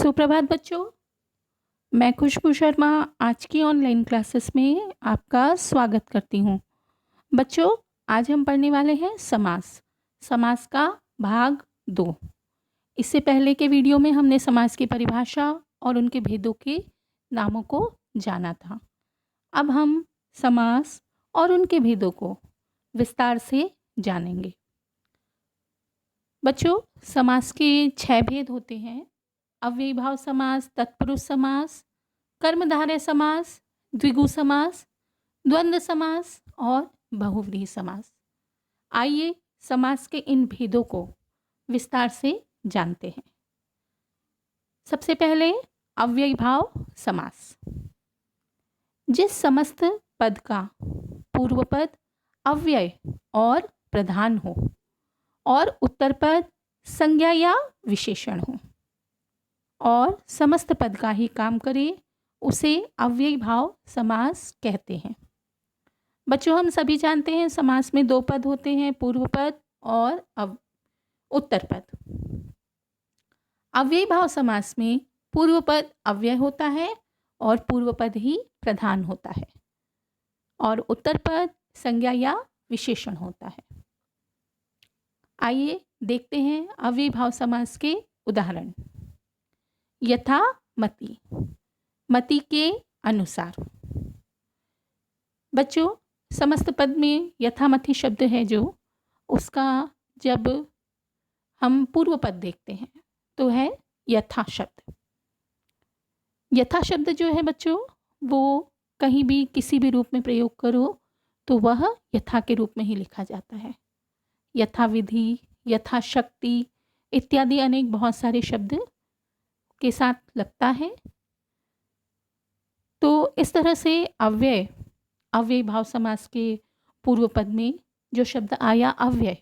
सुप्रभात बच्चों। मैं खुशबू शर्मा आज की ऑनलाइन क्लासेस में आपका स्वागत करती हूँ। बच्चों, आज हम पढ़ने वाले हैं समास। समास का भाग 2। इससे पहले के वीडियो में हमने समास की परिभाषा और उनके भेदों के नामों को जाना था। अब हम समास और उनके भेदों को विस्तार से जानेंगे। बच्चों, समास के 6 भेद होते हैं: अव्ययीभाव समास, तत्पुरुष समास, कर्मधारय समास, द्विगु समास, द्वंद्व समास और बहुव्रीहि समास। आइए समास के इन भेदों को विस्तार से जानते हैं। सबसे पहले अव्ययीभाव समास। जिस समस्त पद का पूर्व पद अव्यय और प्रधान हो और उत्तर पद संज्ञा या विशेषण हो और समस्त पद का ही काम करे, उसे अव्ययीभाव समास कहते हैं। बच्चों, हम सभी जानते हैं समास में 2 पद होते हैं, पूर्व पद और उत्तर पद। अव्ययीभाव समास में पूर्व पद अव्यय होता है और पूर्व पद ही प्रधान होता है और उत्तर पद संज्ञा या विशेषण होता है। आइए देखते हैं अव्ययीभाव समास के उदाहरण। यथा मति, मति के अनुसार। बच्चों, समस्त पद में यथामति शब्द है जो, उसका जब हम पूर्व पद देखते हैं तो है यथा शब्द। यथा शब्द जो है बच्चों, वो कहीं भी किसी भी रूप में प्रयोग करो तो वह यथा के रूप में ही लिखा जाता है। यथाविधि, यथाशक्ति इत्यादि अनेक बहुत सारे शब्द के साथ लगता है। तो इस तरह से अव्ययीभाव समास के पूर्व पद में जो शब्द आया अव्यय,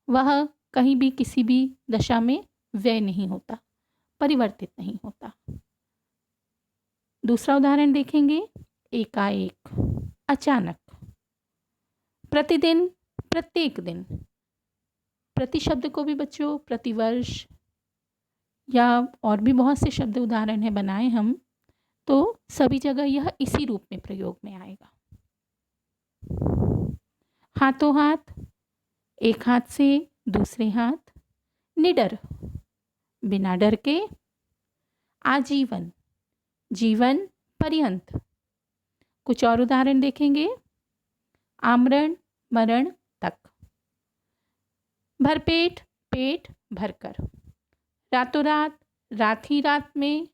वह कहीं भी किसी भी दशा में व्यय नहीं होता, परिवर्तित नहीं होता। दूसरा उदाहरण देखेंगे। एकाएक, अचानक, प्रतिदिन, प्रत्येक दिन। प्रति शब्द को भी बच्चों प्रतिवर्ष या और भी बहुत से शब्द उदाहरण है बनाए हम, तो सभी जगह यह इसी रूप में प्रयोग में आएगा। हाथों हाथ, एक हाथ से दूसरे हाथ। निडर, बिना डर के। आजीवन, जीवन पर्यंत। कुछ और उदाहरण देखेंगे। आमरण, मरण तक। भरपेट, पेट भरकर। रातों रात, रात ही रात में।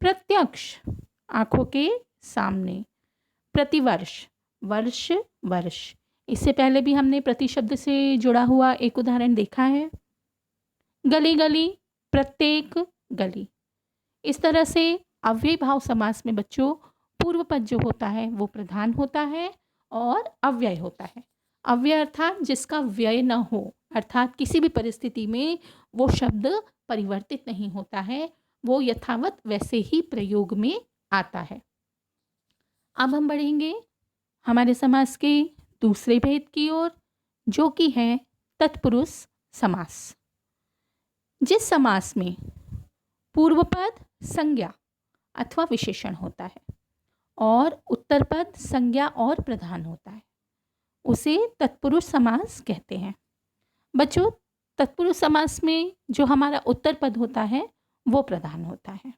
प्रत्यक्ष, आंखों के सामने। प्रतिवर्ष, वर्ष वर्ष। इससे पहले भी हमने प्रति शब्द से जुड़ा हुआ एक उदाहरण देखा है। गली गली, प्रत्येक गली। इस तरह से अव्ययीभाव समास में बच्चों पूर्व पद जो होता है वो प्रधान होता है और अव्यय होता है। अव्यय अर्थात जिसका व्यय न हो, अर्थात किसी भी परिस्थिति में वो शब्द परिवर्तित नहीं होता है, वो यथावत वैसे ही प्रयोग में आता है। अब हम बढ़ेंगे हमारे समास के दूसरे भेद की ओर, जो कि है तत्पुरुष समास। जिस समास में पूर्व पद संज्ञा अथवा विशेषण होता है और उत्तर पद संज्ञा और प्रधान होता है, उसे तत्पुरुष समास कहते हैं। बच्चों, तत्पुरुष समास में जो हमारा उत्तर पद होता है वो प्रधान होता है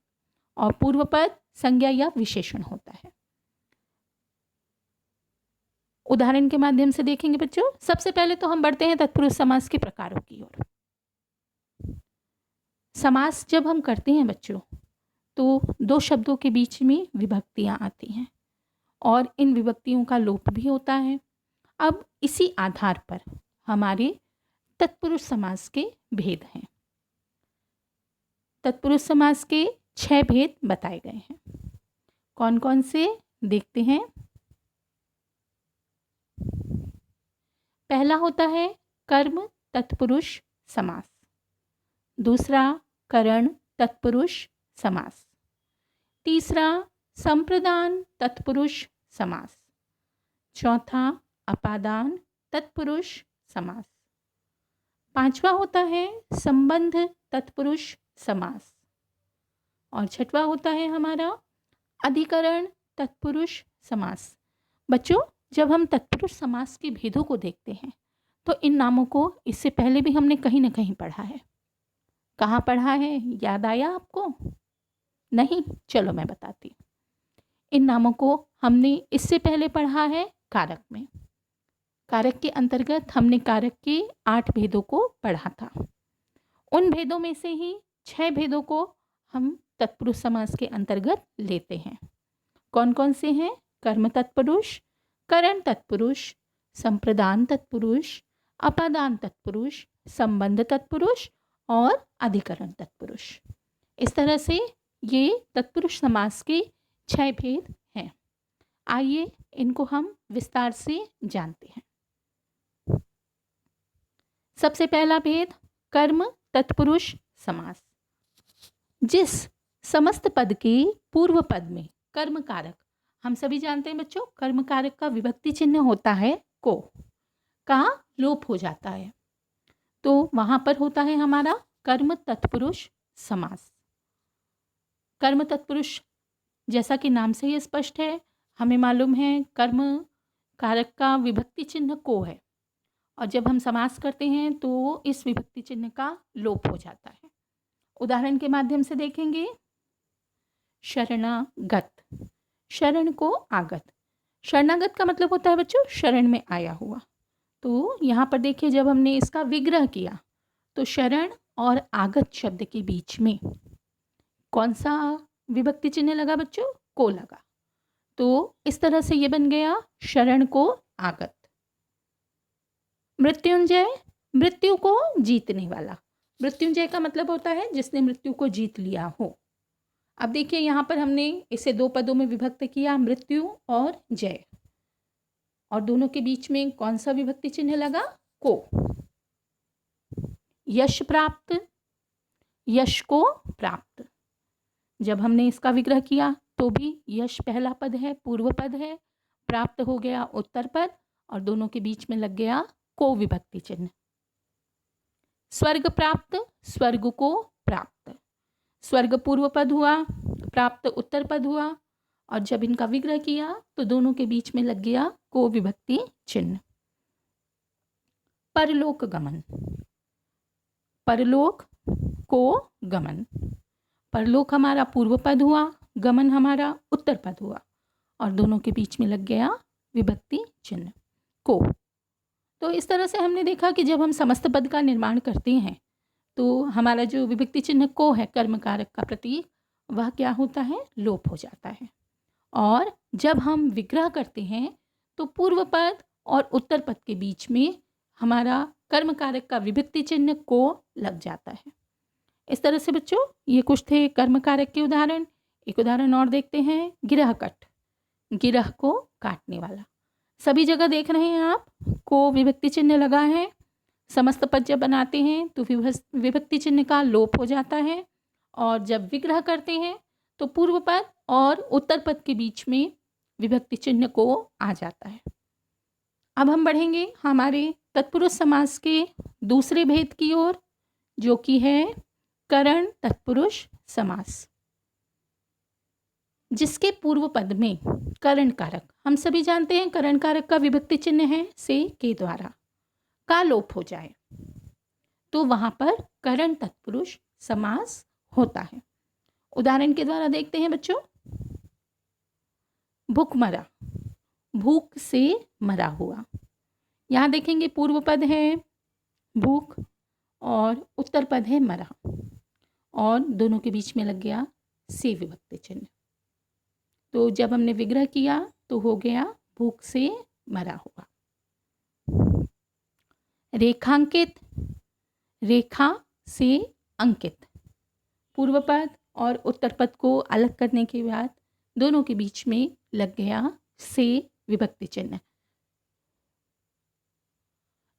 और पूर्व पद संज्ञा या विशेषण होता है। उदाहरण के माध्यम से देखेंगे बच्चों। सबसे पहले तो हम बढ़ते हैं तत्पुरुष समास के प्रकारों की ओर। समास जब हम करते हैं बच्चों, तो 2 शब्दों के बीच में विभक्तियां आती हैं और इन विभक्तियों का लोप भी होता है। अब इसी आधार पर हमारे तत्पुरुष समास के भेद हैं। तत्पुरुष समास के 6 भेद बताए गए हैं। कौन कौन से देखते हैं। पहला होता है कर्म तत्पुरुष समास। दूसरा करण तत्पुरुष समास। तीसरा संप्रदान तत्पुरुष समास। चौथा अपादान तत्पुरुष समास। पांचवा होता है संबंध तत्पुरुष समास। और छठवां होता है हमारा अधिकरण तत्पुरुष समास। बच्चों, जब हम तत्पुरुष समास के भेदों को देखते हैं तो इन नामों को इससे पहले भी हमने कहीं ना कहीं पढ़ा है। कहाँ पढ़ा है, याद आया आपको? नहीं? चलो मैं बताती हूँ। इन नामों को हमने इससे पहले पढ़ा है कारक में। कारक के अंतर्गत हमने कारक के 8 भेदों को पढ़ा था। उन भेदों में से ही 6 भेदों को हम तत्पुरुष समास के अंतर्गत लेते हैं। कौन कौन से हैं? कर्म तत्पुरुष, करण तत्पुरुष, संप्रदान तत्पुरुष, अपादान तत्पुरुष, संबंध तत्पुरुष और अधिकरण तत्पुरुष। इस तरह से ये तत्पुरुष समास के 6 भेद हैं। आइए इनको हम विस्तार से जानते हैं। सबसे पहला भेद कर्म तत्पुरुष समास। जिस समस्त पद के पूर्व पद में कर्म कारक, हम सभी जानते हैं बच्चों, कर्म कारक का विभक्ति चिन्ह होता है को, का लोप हो जाता है, तो वहां पर होता है हमारा कर्म तत्पुरुष समास। कर्म तत्पुरुष जैसा कि नाम से ही स्पष्ट है, हमें मालूम है कर्म कारक का विभक्ति चिन्ह को है, और जब हम समास करते हैं तो इस विभक्ति चिन्ह का लोप हो जाता है। उदाहरण के माध्यम से देखेंगे। शरणागत, शरण को आगत। शरणागत का मतलब होता है बच्चों शरण में आया हुआ। तो यहाँ पर देखिए, जब हमने इसका विग्रह किया तो शरण और आगत शब्द के बीच में कौन सा विभक्ति चिन्ह लगा बच्चों? को लगा। तो इस तरह से ये बन गया शरण को आगत। मृत्युंजय, मृत्यु को जीतने वाला। मृत्युंजय का मतलब होता है जिसने मृत्यु को जीत लिया हो। अब देखिए यहाँ पर हमने इसे 2 पदों में विभक्त किया, मृत्यु और जय, और दोनों के बीच में कौन सा विभक्ति चिन्ह लगा? को। यश प्राप्त, यश को प्राप्त। जब हमने इसका विग्रह किया तो भी यश पहला पद है, पूर्व पद है, प्राप्त हो गया उत्तर पद, और दोनों के बीच में लग गया को विभक्ति चिन्ह। स्वर्ग प्राप्त, स्वर्ग को प्राप्त। स्वर्ग पूर्व पद हुआ, प्राप्त उत्तर पद हुआ, और जब इनका विग्रह किया तो दोनों के बीच में लग गया को विभक्ति चिन्ह। परलोक गमन, परलोक को गमन। परलोक हमारा पूर्व पद हुआ, गमन हमारा उत्तर पद हुआ, और दोनों के बीच में लग गया विभक्ति चिन्ह को। तो इस तरह से हमने देखा कि जब हम समस्त पद का निर्माण करते हैं तो हमारा जो विभक्ति चिन्ह को है, कर्म कारक का प्रतीक, वह क्या होता है? लोप हो जाता है। और जब हम विग्रह करते हैं तो पूर्व पद और उत्तर पद के बीच में हमारा कर्म कारक का विभक्ति चिन्ह को लग जाता है। इस तरह से बच्चों ये कुछ थे कर्म कारक के उदाहरण। एक उदाहरण और देखते हैं, गिरहकट, गिरह को काटने वाला। सभी जगह देख रहे हैं आप, को विभक्ति चिन्ह लगा है। समस्त पद जब बनाते हैं तो विभक्ति चिन्ह का लोप हो जाता है, और जब विग्रह करते हैं तो पूर्व पद और उत्तर पद के बीच में विभक्ति चिन्ह को आ जाता है। अब हम बढ़ेंगे हमारे तत्पुरुष समास के दूसरे भेद की ओर, जो कि है करण तत्पुरुष समास। जिसके पूर्व पद में करण कारक, हम सभी जानते हैं करण कारक का विभक्ति चिन्ह है से के द्वारा, का लोप हो जाए तो वहां पर करण तत्पुरुष समास होता है। उदाहरण के द्वारा देखते हैं बच्चों। भूखमरा, भूख से मरा हुआ। यहाँ देखेंगे पूर्व पद है भूख और उत्तर पद है मरा, और दोनों के बीच में लग गया से विभक्ति चिन्ह। तो जब हमने विग्रह किया तो हो गया भूख से मरा हुआ। रेखांकित, रेखा से अंकित। पूर्व पद और उत्तर पद को अलग करने के बाद दोनों के बीच में लग गया से विभक्ति चिन्ह।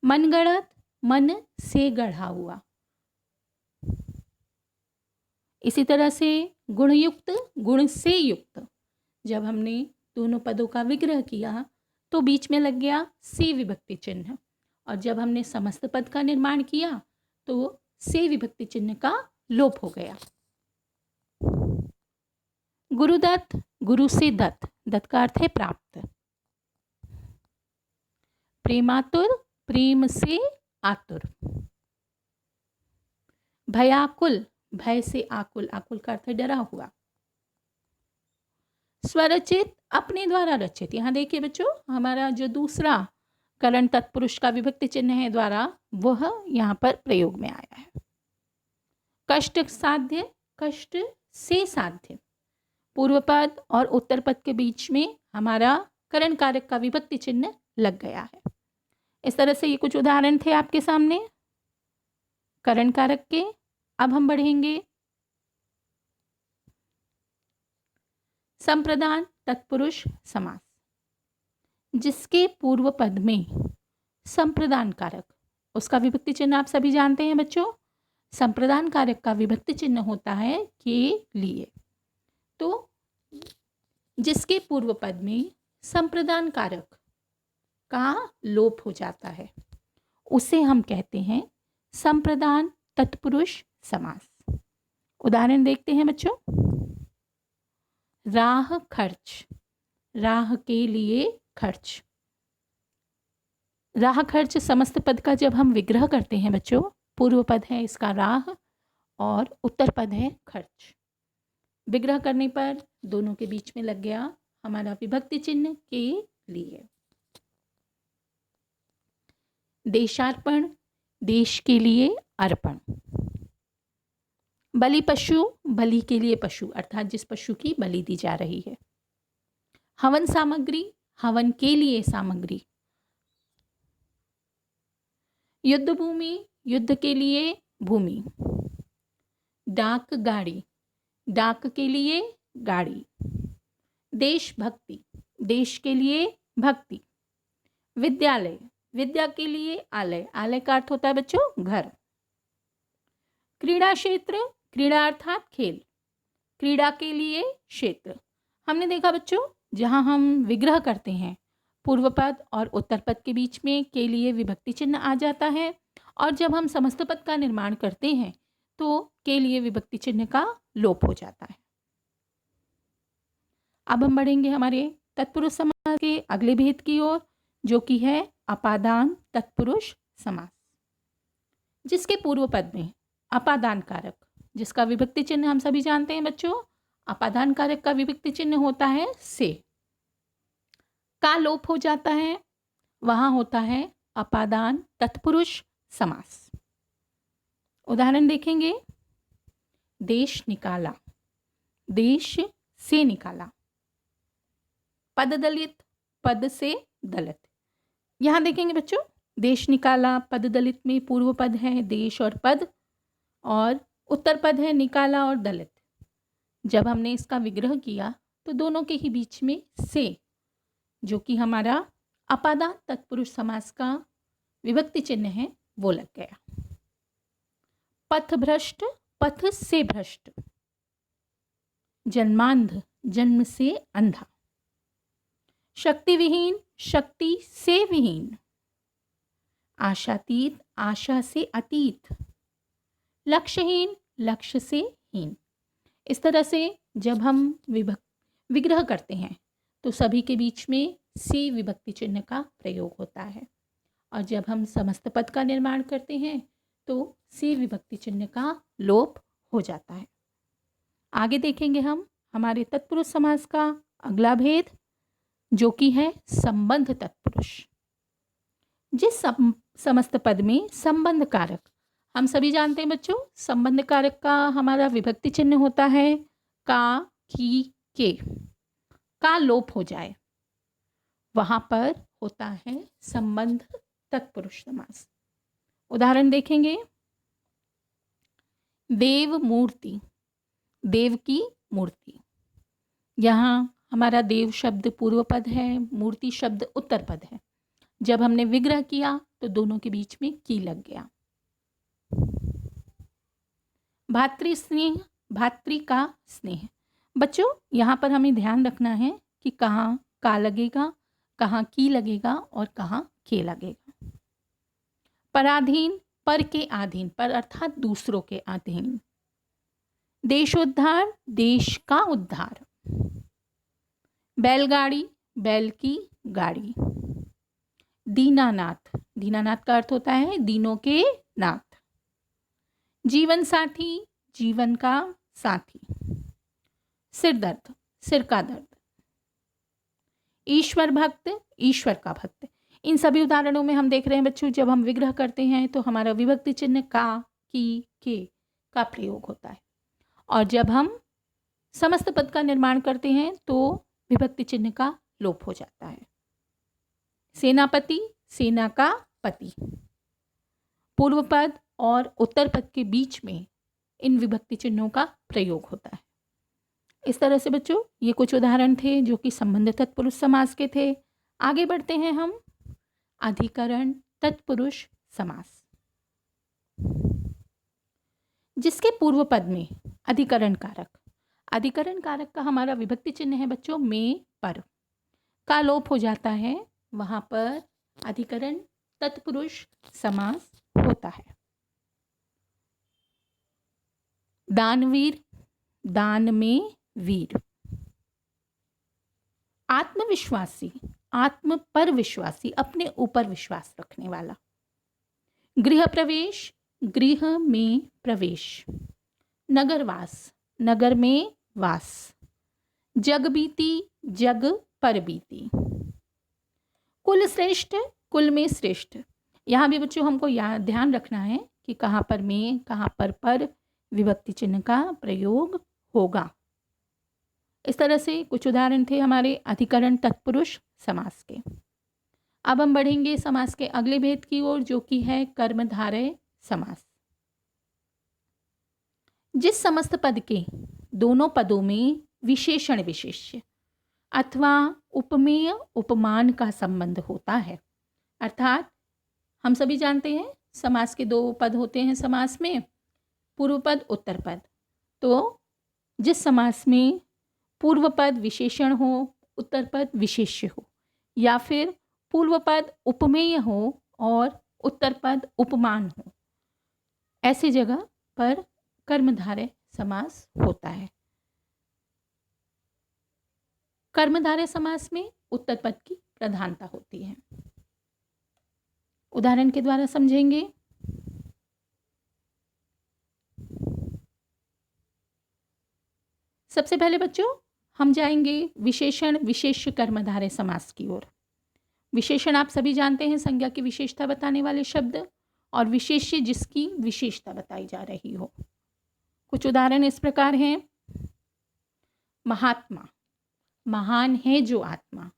मनगढ़ंत, मन से गढ़ा हुआ। इसी तरह से गुणयुक्त, गुण से युक्त। जब हमने दोनों पदों का विग्रह किया तो बीच में लग गया से विभक्ति चिन्ह, और जब हमने समस्त पद का निर्माण किया तो से विभक्ति चिन्ह का लोप हो गया। गुरुदत्त, गुरु से दत्त, दत्त का अर्थ है प्राप्त। प्रेमातुर, प्रेम से आतुर। भयाकुल, भय से आकुल, आकुल का अर्थ है डरा हुआ। स्वरचित, अपने द्वारा रचित। यहाँ देखिए बच्चों, हमारा जो दूसरा करण तत्पुरुष का विभक्ति चिन्ह है द्वारा, वह यहाँ पर प्रयोग में आया है। कष्ट साध्य, कष्ट से साध्य। पूर्व पद और उत्तर पद के बीच में हमारा करण कारक का विभक्ति चिन्ह लग गया है। इस तरह से ये कुछ उदाहरण थे आपके सामने करण कारक के। अब हम बढ़ेंगे संप्रदान तत्पुरुष समास, जिसके पूर्व पद में संप्रदान कारक, उसका विभक्ति चिन्ह आप सभी जानते हैं बच्चों। संप्रदान कारक का विभक्ति चिन्ह होता है के लिए। तो जिसके पूर्व पद में संप्रदान कारक का लोप हो जाता है, उसे हम कहते हैं संप्रदान तत्पुरुष समास। उदाहरण देखते हैं बच्चों। राह खर्च, राह के लिए खर्च। राह खर्च समस्त पद का जब हम विग्रह करते हैं बच्चों, पूर्व पद है इसका राह और उत्तर पद है खर्च। विग्रह करने पर दोनों के बीच में लग गया हमारा विभक्ति चिन्ह के लिए। देशार्पण, देश के लिए अर्पण। बलि पशु, बलि के लिए पशु, अर्थात जिस पशु की बलि दी जा रही है। हवन सामग्री, हवन के लिए सामग्री। युद्ध भूमि, युद्ध के लिए भूमि। डाक गाड़ी, डाक के लिए गाड़ी। देशभक्ति, देश के लिए भक्ति। विद्यालय, विद्या के लिए आलय, आलय का अर्थ होता है बच्चों घर। क्रीड़ा क्षेत्र, क्रीड़ा अर्थात खेल, क्रीड़ा के लिए क्षेत्र। हमने देखा बच्चों, जहाँ हम विग्रह करते हैं पूर्व पद और उत्तर पद के बीच में के लिए विभक्ति चिन्ह आ जाता है, और जब हम समस्त पद का निर्माण करते हैं तो के लिए विभक्ति चिन्ह का लोप हो जाता है। अब हम बढ़ेंगे हमारे तत्पुरुष समास के अगले भेद की ओर, जो कि है अपादान तत्पुरुष समास, जिसके पूर्व पद में अपादान कारक, जिसका विभक्ति चिन्ह हम सभी जानते हैं बच्चों। अपादान कारक का विभक्ति चिन्ह होता है से, का लोप हो जाता है, वहां होता है अपादान तत्पुरुष समास। उदाहरण देखेंगे। देश निकाला, देश से निकाला। पद दलित, पद से दलित। यहां देखेंगे बच्चों, देश निकाला पद दलित में पूर्व पद है देश और पद, और उत्तर पद है निकाला और दलित। जब हमने इसका विग्रह किया तो दोनों के ही बीच में से, जो कि हमारा अपादान तत्पुरुष समास का विभक्ति चिन्ह है, वो लग गया। पथ भ्रष्ट, पथ से भ्रष्ट। जन्मांध, जन्म से अंधा। शक्ति विहीन, शक्ति से विहीन। आशातीत, आशा से अतीत। लक्ष्यहीन, लक्ष्य से हीन। इस तरह से जब हम विग्रह करते हैं तो सभी के बीच में से विभक्ति चिन्ह का प्रयोग होता है, और जब हम समस्त पद का निर्माण करते हैं तो से विभक्ति चिन्ह का लोप हो जाता है। आगे देखेंगे हम हमारे तत्पुरुष समास का अगला भेद, जो कि है संबंध तत्पुरुष। जिस समस्त पद में संबंध कारक, हम सभी जानते हैं बच्चों, संबंध कारक का हमारा विभक्ति चिन्ह होता है का, की, के। का लोप हो जाए वहां पर होता है संबंध तत्पुरुष समास। उदाहरण देखेंगे। देव मूर्ति, देव की मूर्ति। यहाँ हमारा देव शब्द पूर्व पद है, मूर्ति शब्द उत्तर पद है। जब हमने विग्रह किया तो दोनों के बीच में की लग गया। भातृ स्नेह, भातृ का स्नेह। बच्चों यहाँ पर हमें ध्यान रखना है कि कहाँ का लगेगा, कहाँ की लगेगा और कहाँ के लगेगा। पराधीन, पर के अधीन, पर अर्थात दूसरों के अधीन। देशोद्धार, देश का उद्धार। बैलगाड़ी, बैल की गाड़ी। दीनानाथ, दीनानाथ का अर्थ होता है दीनों के नाथ। जीवन साथी, जीवन का साथी। सिर दर्द, सिर का दर्द। ईश्वर भक्त, ईश्वर का भक्त। इन सभी उदाहरणों में हम देख रहे हैं बच्चों, जब हम विग्रह करते हैं तो हमारा विभक्ति चिन्ह का, की, के का प्रयोग होता है, और जब हम समस्त पद का निर्माण करते हैं तो विभक्ति चिन्ह का लोप हो जाता है। सेनापति, सेना का पति। पूर्व पद और उत्तर पद के बीच में इन विभक्ति चिन्हों का प्रयोग होता है। इस तरह से बच्चों ये कुछ उदाहरण थे जो कि संबंध तत्पुरुष समास के थे। आगे बढ़ते हैं हम अधिकरण तत्पुरुष समास। जिसके पूर्व पद में अधिकरण कारक, अधिकरण कारक का हमारा विभक्ति चिन्ह है बच्चों में, पर का लोप हो जाता है, वहां पर अधिकरण तत्पुरुष समास होता है। दानवीर, दान में वीर। आत्मविश्वासी, आत्म पर विश्वासी, अपने ऊपर विश्वास रखने वाला। गृह प्रवेश, गृह में प्रवेश। नगरवास, नगर में वास। जग बीती, जग पर बीती। कुल श्रेष्ठ, कुल में श्रेष्ठ। यहाँ भी बच्चों हमको ध्यान रखना है कि कहाँ पर में, कहाँ पर विभक्ति चिन्ह का प्रयोग होगा। इस तरह से कुछ उदाहरण थे हमारे अधिकरण तत्पुरुष समास के। अब हम बढ़ेंगे समास के अगले भेद की ओर, जो कि है कर्मधारय समास। जिस समस्त पद के दोनों पदों में विशेषण विशेष्य अथवा उपमेय उपमान का संबंध होता है, अर्थात हम सभी जानते हैं समास के दो पद होते हैं समास में, पूर्व पद उत्तर पद। तो जिस समास में पूर्व पद विशेषण हो, उत्तर पद विशेष्य हो, या फिर पूर्व पद उपमेय हो और उत्तर पद उपमान हो, ऐसी जगह पर कर्मधारय समास होता है। कर्मधारय समास में उत्तर पद की प्रधानता होती है। उदाहरण के द्वारा समझेंगे। सबसे पहले बच्चों हम जाएंगे विशेषण विशेष्य कर्मधारय समास की ओर। विशेषण आप सभी जानते हैं, संज्ञा की विशेषता बताने वाले शब्द, और विशेष्य जिसकी विशेषता बताई जा रही हो। कुछ उदाहरण इस प्रकार हैं। महात्मा, महान है जो आत्मा,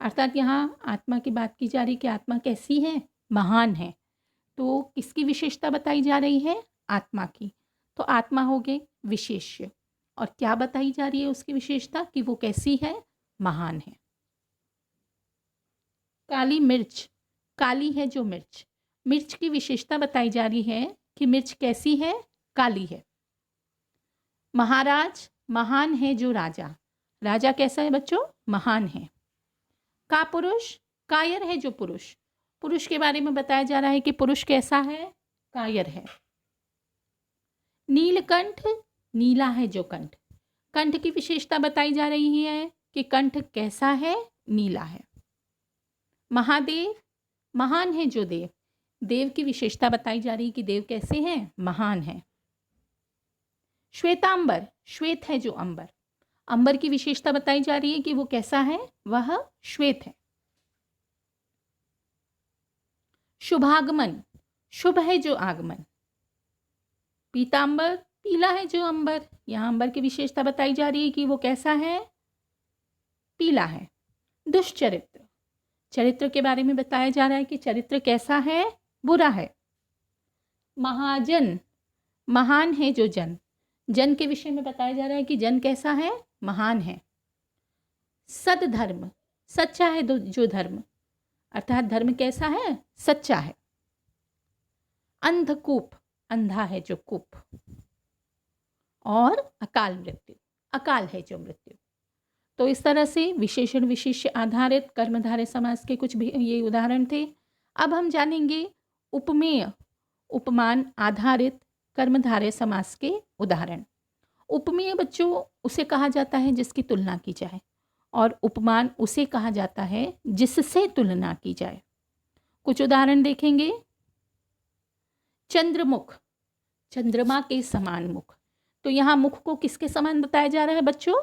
अर्थात यहाँ आत्मा की बात की जा रही कि आत्मा कैसी है, महान है। तो किसकी विशेषता बताई जा रही है, आत्मा की। तो आत्मा हो गए विशेष्य, और क्या बताई जा रही है उसकी विशेषता कि वो कैसी है, महान है। काली मिर्च, काली है जो मिर्च, मिर्च की विशेषता बताई जा रही है कि मिर्च कैसी है, काली है। महाराज, महान है जो राजा, राजा कैसा है बच्चों, महान है। कापुरुष, कायर है जो पुरुष, पुरुष के बारे में बताया जा रहा है कि पुरुष कैसा है, कायर है। नीलकंठ, नीला है जो कंठ, कंठ की विशेषता बताई जा रही है कि कंठ कैसा है, नीला है। महादेव, महान है जो देव, देव की विशेषता बताई जा रही है कि देव कैसे हैं, महान है। श्वेतांबर, श्वेत है जो अंबर, अंबर की विशेषता बताई जा रही है कि वो कैसा है, वह श्वेत है। शुभागमन, शुभ है जो आगमन। पीतांबर, पीला है जो अंबर, यहाँ अंबर की विशेषता बताई जा रही है कि वो कैसा है, पीला है। दुष्चरित्र, चरित्र के बारे में बताया जा रहा है कि चरित्र कैसा है, बुरा है। महाजन, महान है जो जन, जन के विषय में बताया जा रहा है कि जन कैसा है, महान है। सदधर्म, सच्चा है जो धर्म, अर्थात धर्म कैसा है, सच्चा है। अंधकूप, अंधा है जो कूप। और अकाल मृत्यु, अकाल है जो मृत्यु। तो इस तरह से विशेषण विशेष्य आधारित कर्मधारय समास के कुछ भी ये उदाहरण थे। अब हम जानेंगे उपमेय उपमान आधारित कर्मधारय समास के उदाहरण। उपमेय बच्चों उसे कहा जाता है जिसकी तुलना की जाए, और उपमान उसे कहा जाता है जिससे तुलना की जाए। कुछ उदाहरण देखेंगे। चंद्रमुख, चंद्रमा के समान मुख। तो यहाँ मुख को किसके समान बताया जा रहा है बच्चों?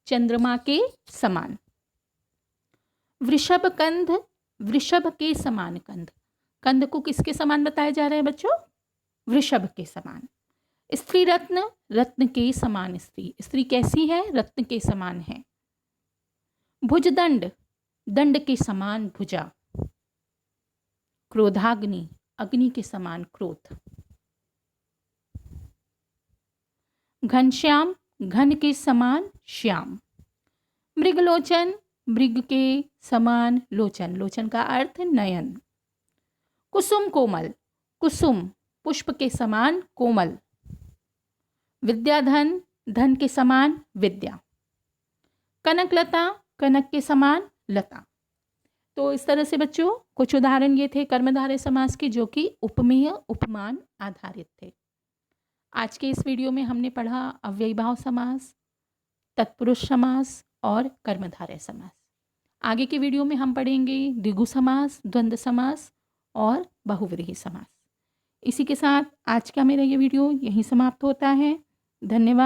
चंद्रमा के समान। वृषभ कंध, वृषभ के समान कंध। कंध को किसके समान बताया जा रहा है बच्चों? वृषभ के समान। स्त्री रत्न, रत्न के समान स्त्री। स्त्री कैसी है? रत्न के समान है। भुजदंड, दंड के समान भुजा। क्रोधाग्नि, अग्नि के समान क्रोध। घनश्याम, घन के समान श्याम। मृगलोचन, मृग के समान लोचन। लोचन का अर्थ नयन। कुसुम कोमल, कुसुम पुष्प के समान कोमल। विद्याधन, धन के समान विद्या। कनकलता, कनक के समान लता। तो इस तरह से बच्चों कुछ उदाहरण ये थे कर्मधारय समास के, जो कि उपमेय उपमान आधारित थे। आज के इस वीडियो में हमने पढ़ा अव्ययीभाव समास, तत्पुरुष समास और कर्मधारय समास। आगे के वीडियो में हम पढ़ेंगे द्विगु समास, द्वंद्व समास और बहुव्रीहि समास। इसी के साथ आज का मेरा ये वीडियो यहीं समाप्त होता है। धन्यवाद।